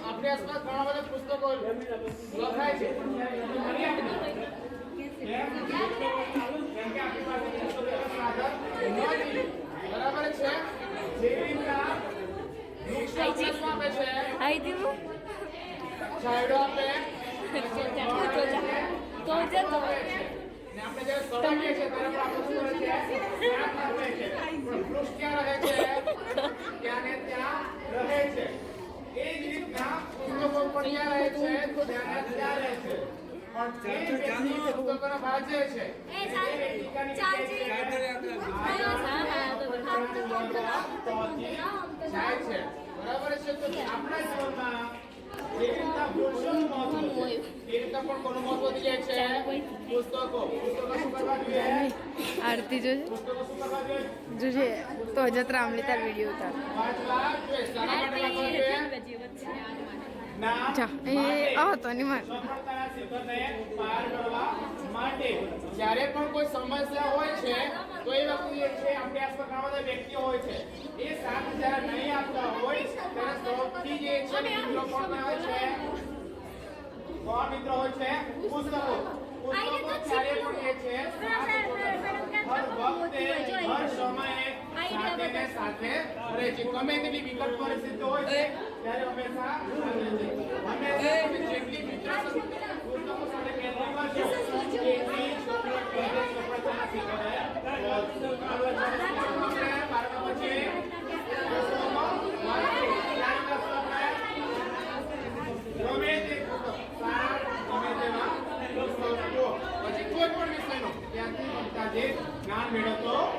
अपने आसपास घणा બધા પુસ્તકો લખાય છે બરાબર છે જે રીતના વૃક્ષ આપે છે આઈ દીધું છાંયડો આપે તો જે તો ને આપણે જે સળંગે છે ત્યારે આપણે શું કરે છે વૃક્ષ ક્યાં રહે છે ત્યાં ને ત્યાં રહે છે એ જ રીતના પુસ્તકો પણ ત્યાં રહે છે તો ત્યાં ત્યાં રહે છે પણ જે વ્યક્તિ પુસ્તકોને વાંચે છે એ વ્યક્તિની જાય છે બરાબર છે તો આપણા જીવનમાં જે રીતના પુરુષોનું મહત્વ હોય એ રીતના પણ કોનું મહત્વ દિલે છે પુસ્તકો શું કરવા જોઈએ આરતી જોજે તો જત્રા અમલીતા વિડિયો ઉતાર જા એ તો ની માર સફળતાના શિખરને પાર કરવા માટે જ્યારે પણ કોઈ સમસ્યા હોય છે તો એ વ્યક્તિ જે છે આપણી આસપાસ ઘણા બધા વ્યક્તિઓ હોય છે એ સાથ જ્યારે નહીં આપતા હોય ત્યારે સૌથી જે છે મિત્રો કોણ હોય છે કોણ મિત્રો હોય છે પુસ્તકો ત્યારે પણ એ છે હર વખતે હર સમયે સાથે ને સાથે રહે છે ગમે તેટલી વિકટ પરિસ્થિતિ હોય છે ત્યારે હંમેશા સાથે છે હંમેશા જેટલી મિત્રો પુસ્તકો સાથે કેન્દ્રમાં છે એની સફળતાના શિખરે જ્ઞાન મેળવતો